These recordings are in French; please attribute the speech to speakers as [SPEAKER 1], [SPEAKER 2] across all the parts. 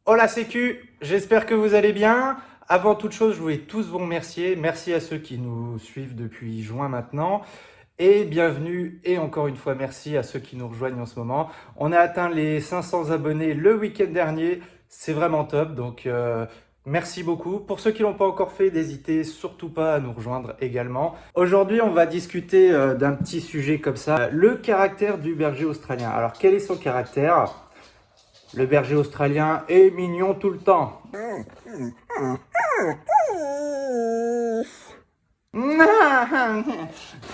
[SPEAKER 1] Hola Sécu, j'espère que vous allez bien. Avant toute chose, je voulais tous vous remercier. Merci à ceux qui nous suivent depuis juin maintenant. Et bienvenue, et encore une fois merci à ceux qui nous rejoignent en ce moment. On a atteint les 500 abonnés le week-end dernier, c'est vraiment top, donc merci beaucoup. Pour ceux qui ne l'ont pas encore fait, n'hésitez surtout pas à nous rejoindre également. Aujourd'hui, on va discuter d'un petit sujet comme ça, le caractère du berger australien. Alors, quel est son caractère? Le berger australien est mignon tout le temps.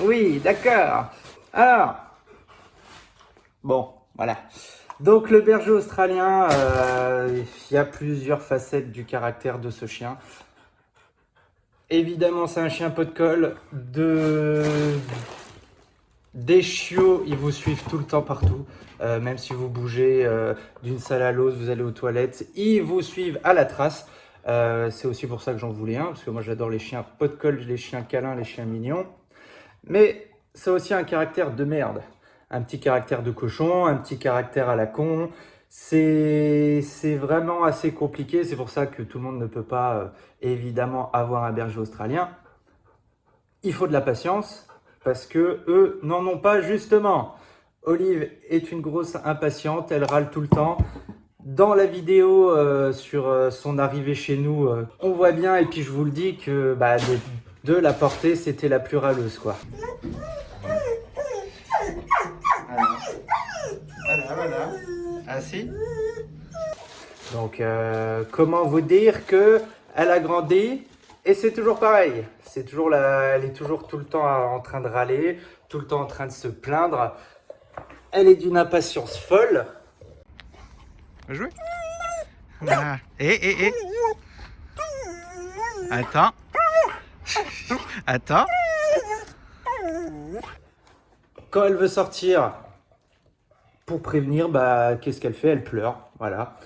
[SPEAKER 1] Oui, d'accord. Alors, bon, voilà. Donc le berger australien, il y a plusieurs facettes du caractère de ce chien. Évidemment, c'est un chien pot de colle. Des chiots, ils vous suivent tout le temps partout. Même si vous bougez d'une salle à l'autre, vous allez aux toilettes, ils vous suivent à la trace. C'est aussi pour ça que j'en voulais un, parce que moi j'adore les chiens pot de colle, les chiens câlins, les chiens mignons. Mais ça a aussi un caractère de merde. Un petit caractère de cochon, un petit caractère à la con. C'est vraiment assez compliqué. C'est pour ça que tout le monde ne peut pas, évidemment, avoir un berger australien. Il faut de la patience, parce que eux n'en ont pas, justement. Olive est une grosse impatiente, elle râle tout le temps. Dans la vidéo sur son arrivée chez nous, on voit bien, et puis je vous le dis, que de la portée, c'était la plus râleuse, quoi. Voilà. Ah si. Donc, comment vous dire que elle a grandi et c'est toujours pareil. C'est toujours elle est toujours tout le temps en train de râler, tout le temps en train de se plaindre. Elle est d'une impatience folle. Va jouer. Ah. Eh. Attends. Attends. Quand elle veut sortir, pour prévenir, qu'est-ce qu'elle fait? Elle pleure, voilà.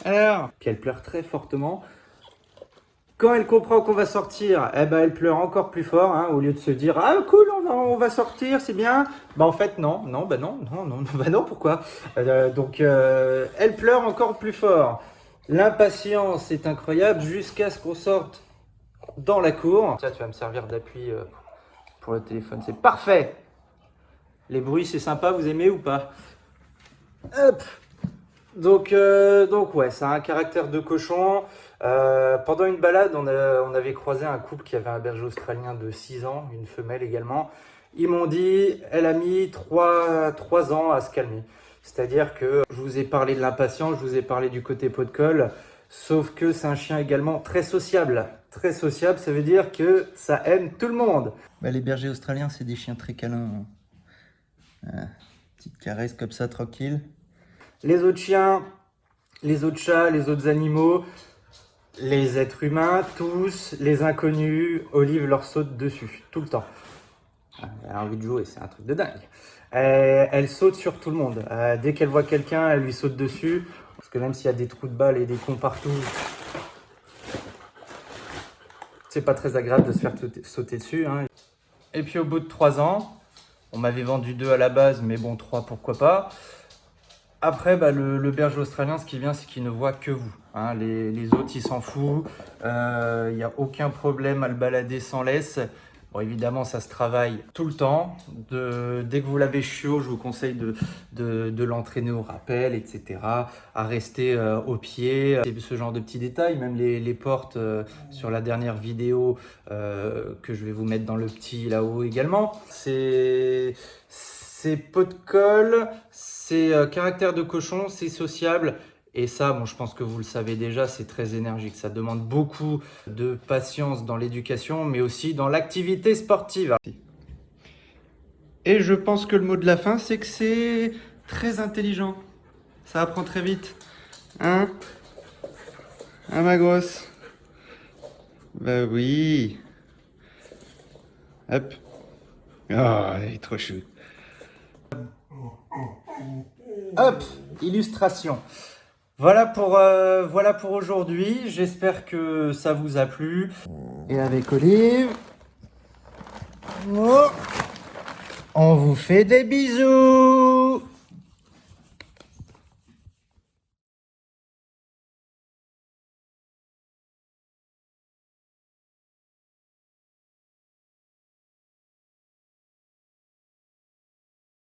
[SPEAKER 1] Alors, puis elle pleure très fortement. Quand elle comprend qu'on va sortir, elle pleure encore plus fort, hein, au lieu de se dire ah cool, on va sortir, c'est bien. En fait non, pourquoi? Donc elle pleure encore plus fort. L'impatience est incroyable jusqu'à ce qu'on sorte dans la cour. Tiens, tu vas me servir d'appui pour le téléphone, c'est parfait. Les bruits, c'est sympa, vous aimez ou pas? Hop. Donc ouais, ça a un caractère de cochon. Pendant une balade, on avait croisé un couple qui avait un berger australien de 6 ans, une femelle également. Ils m'ont dit, elle a mis 3 ans à se calmer. C'est-à-dire que je vous ai parlé de l'impatience, je vous ai parlé du côté pot de colle, sauf que c'est un chien également très sociable. Très sociable, ça veut dire que ça aime tout le monde. Les bergers australiens, c'est des chiens très câlins. Petite caresse comme ça, tranquille. Les autres chiens, les autres chats, les autres animaux, les êtres humains, tous, les inconnus, Olive leur saute dessus, tout le temps. Elle a envie de jouer, c'est un truc de dingue. Elle saute sur tout le monde. Dès qu'elle voit quelqu'un, elle lui saute dessus. Parce que même s'il y a des trous de balles et des cons partout, c'est pas très agréable de se faire sauter dessus, hein. Et puis au bout de 3 ans, on m'avait vendu 2 à la base, mais bon, 3 pourquoi pas. Après, le berger australien, ce qui vient, c'est qu'il ne voit que vous. Hein. Les autres, il s'en fout. Il n'y a aucun problème à le balader sans laisse. Bon, évidemment, ça se travaille tout le temps. Dès que vous l'avez chiot, je vous conseille de l'entraîner au rappel, etc. À rester au pied. C'est ce genre de petits détails. Même les portes sur la dernière vidéo que je vais vous mettre dans le petit là-haut également. C'est pot de colle, c'est caractère de cochon, c'est sociable. Et ça, bon, je pense que vous le savez déjà, c'est très énergique. Ça demande beaucoup de patience dans l'éducation, mais aussi dans l'activité sportive. Et je pense que le mot de la fin, c'est que c'est très intelligent. Ça apprend très vite. Hein? Hein, ma grosse? Bah oui. Hop. Oh, elle est trop chou. Hop, illustration. Voilà pour aujourd'hui. J'espère que ça vous a plu. Et avec Olive, on vous fait des bisous.